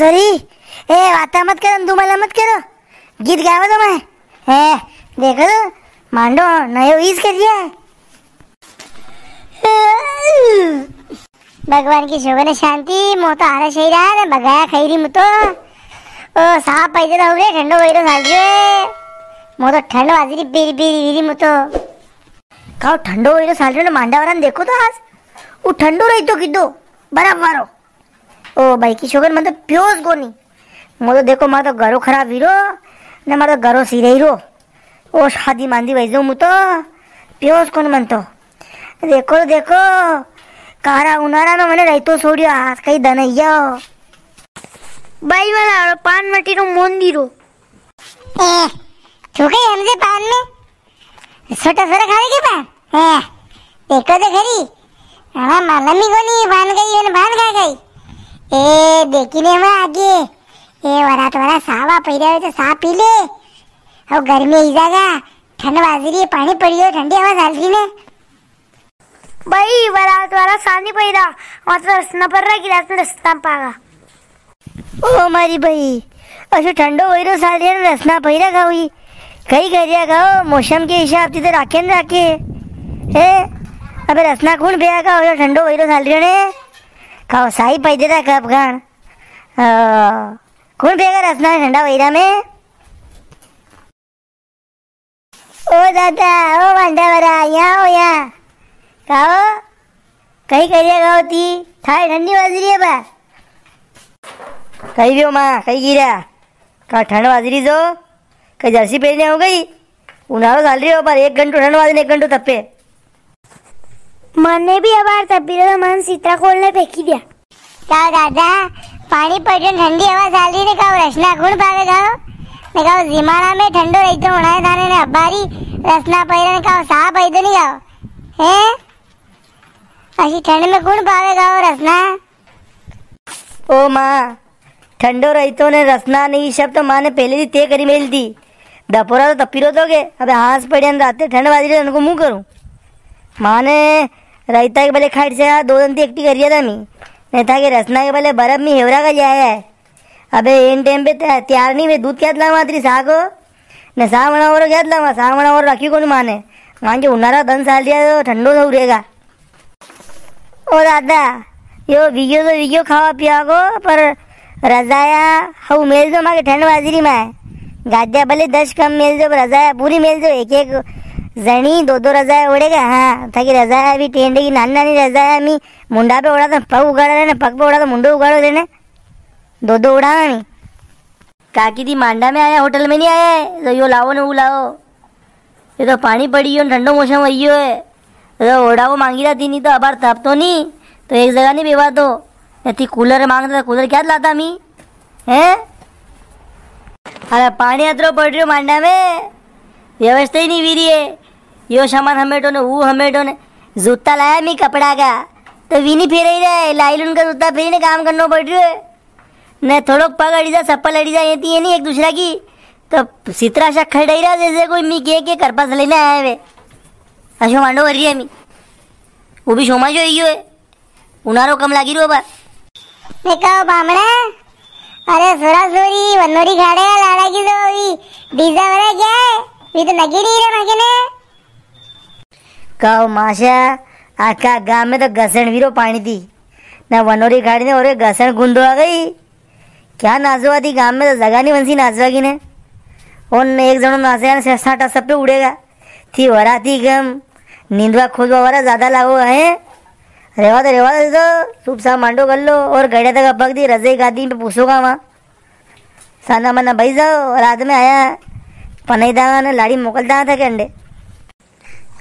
Sorry ए वाता मत करो, तुम्हाला मत करो, गीत गावा तो मैं ए देखो मांडो नयो ईज कर दिया। भगवान की शोभन शांति मो तो आरा सही रहा है बगाया खैरी मु तो ओ साहब पैदे तो हो गए ठंडो वैरो साल रे मो तो ठंड वाजरी पेरी पेरी वीरी मु तो काओ ठंडो वैरो साल रे मांडावरान देखो तो आज वो ठंडो रही तो किदो बराबर ओ भाई की शोभन मतलब प्योस कोनी मो तो देखो मा तो घरो खराब वीरो ने मारो घरो सीरे हीरो ओ शादी मांदी वैजो मु तो प्योस कोन मन तो देखो देखो कारा उनारा में मैंने रहतो छोड़ियो आज कई दनैया बाई वाला पान मटी रो मोंदीरो ए ठोके हमसे पान में छोटा छोटा खाने के पान है देखो तो खरी हां मालमी कोनी पान गई ने पान खा गई ए देखिने में आगे ए वरात वाला सावा पहिरा तो सा पी ले और गर्मी ही जागा ठंड बाजरी पानी पड़ियो ठंडी हवा डालती ने भाई वरात वाला सानी पहिरा मतलब रसना पर रहा गिलास में रसना पागा ओ मारी भाई असो ठंडो वैरो साल रसना पहिरा खावी कई गरिया खाओ मौसम के हिसाब से तो राखे न राखे है अबे रसना कौन पिया का हो ठंडो वैरो साल ने खाओ साई पाई देता कब खान कौन पिएगा रसना ठंडा वैरा में ओ दादा ओ भांडावरा यहाँ हो यहाँ खाओ कहीं करिए खाओ ती थाई ठंडी बाजरी है बा कहीं भी हो माँ कहीं गिरा कहा ठंड बाजरी जो कहीं जर्सी पहनने हो गई उन्हारो डाल रही हो पर 1 घंटो ठंड बाजरी 1 घंटो तपे मैंने भी अबार तपी रहा मन सीतरा खोलने फेंकी दिया क्या दादा पानी पड़ने ठंडी हवा डाल रही ने कहा रसना कौन पावे खाओ ने कहा जिमाना में ठंडो रही तो उड़ाए थाने ने अबारी रसना पहिरा ने कहा साहब आई तो नहीं खाओ हैं अशी ठंड में कौन पावे खाओ रसना ओ माँ ठंडो रही तो ने रसना नहीं शब्द तो माँ ने पहले ही तय करी मेल दी दपोरा तो तपीरो दोगे अबे हाथ पड़े राते ठंड बाजरी उनको मुँह करूँ माँ ने रहता के भले खाट से 2 दिन एकटी करिया था मी नहीं था कि रसना के भले बर्फ में हेवरा का जाया है अबे इन टाइम पे तैयार नहीं वे दूध क्या मात्री सागो ने सावणा और क्या सावणा और रखी कौन माने मान के उन्हारा 10 साल दिया तो ठंडो तो रहेगा ओ दादा यो विगो खावा पिया को पर रजाया हऊ मेल दो माके ठंड बाजरी में गाद्या भले 10 कम मेल दो रजाया पूरी मेल दो एक जनी 2 रजाया ओढ़ेगा हाँ ताकि रजाया भी टेंडे की नानी रजाया मी मुंडा पे ओढ़ा तो पग उगाड़ा रहने पग पे ओढ़ा तो मुंडो उगाड़ो रहने 2 उड़ाना नहीं काकी दी मांडा में आया होटल में नहीं आया है तो यो लाओ ने वो लाओ ये तो पानी पड़ी हो ठंडो मौसम वही है तो ओढ़ा वो मांगी रहा थी नहीं तो अबार तब तो नहीं तो एक जगह नहीं बेवा तो नहीं कूलर मांगता कूलर क्या लाता मी हैं अरे पानी अतरो पड़ रही हो मांडा में व्यवस्था ही नहीं वीरी है यो सामान हमेटो ने वो हमेटो ने जूता लाया मी कपड़ा का तो वीनी फेर ही रहे लाइलून का जूता फेरी ने काम करना पड़ रही है ने थोड़ो पग अड़ी जा सप्पल अड़ी जा ये नहीं एक दूसरा की तो सितरा शक खड़ी रहा जैसे कोई मी के कर पास लेने आए वे अशो मांडो कर रही है मी वो भी शोमा जो है उनारो कम लागी रो बा मैं कहो बामड़ा अरे सोरा सोरी वनोरी खाड़े लाड़ा की तो डीजा वाला क्या है ये तो लगी नहीं रे मगे ने कहो माशा आका गांव में तो घसण वीरो पानी थी ना वनोरी खाड़ी ने और घसण गुंदो आ गई क्या नाचवा थी गांव में तो जगह नहीं बनसी नाचवा की ने और एक जनो नाचे साटा सब पे उड़ेगा थी वरा थी गम नींदवा खोदवा वरा ज्यादा लागो है रेवा तो सूप सा मांडो कर लो और गड़े तक अपक दी रजाई गादी पे पूछोगा वहाँ साना मना भाई जाओ रात में आया पनाई दागा ने लाड़ी मोकलता था के अंडे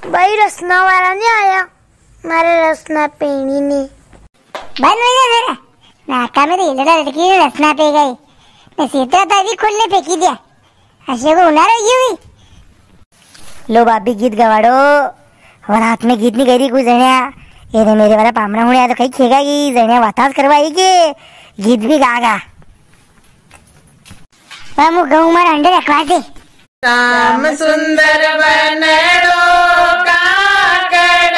भाई रसना वाला नहीं आया मारे रसना पेनी ने बंद हो जा जरा नाका में तो लड़की रसना पे गई मैं सीता था भी खुलने फेंकी दिया ऐसे को उनार हो गई। लो भाभी गीत गवाड़ो और हाथ में गीत नहीं करी कुछ जणिया ये रे मेरे वाला पामरा हुणे तो कहीं खेगा की जणिया वातास करवाई के गीत भी गागा मु गऊ मार अंडे रखवा दे। श्याम सुंदर बनड़ो काकड़यायो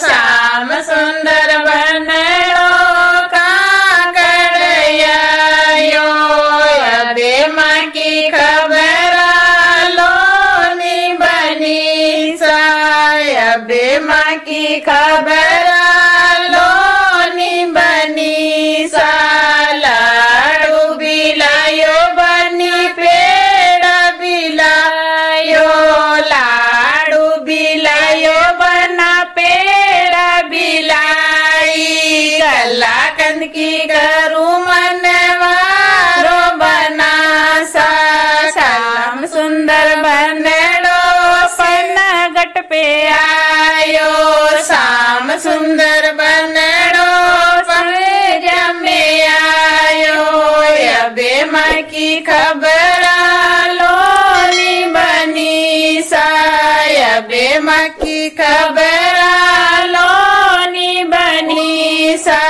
श्याम सुंदर बनड़ो काकड़यायो अबे माँ की खबर लोनी बनी सा अबे माँ की खबर लोनी बनी सा लाडू बिलायो बनी पेड़ बिलायो लाडू बिलायो बना पेड़ बिलाई कला कंद की करू मनवारो बना सा श्याम सुंदर बनड़ो पनगट पे आयो श्याम सुंदर बनड़ो समझ में आयो अबे माँ की खबर लोनी बनी सा अबे माँ की खबर लोनी बनी सा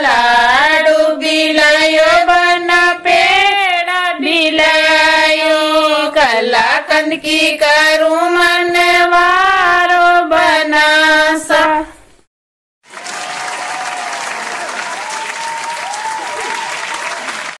लाडू बिलायो बना पेड़ा बिलायो कला कंद की करू मनवा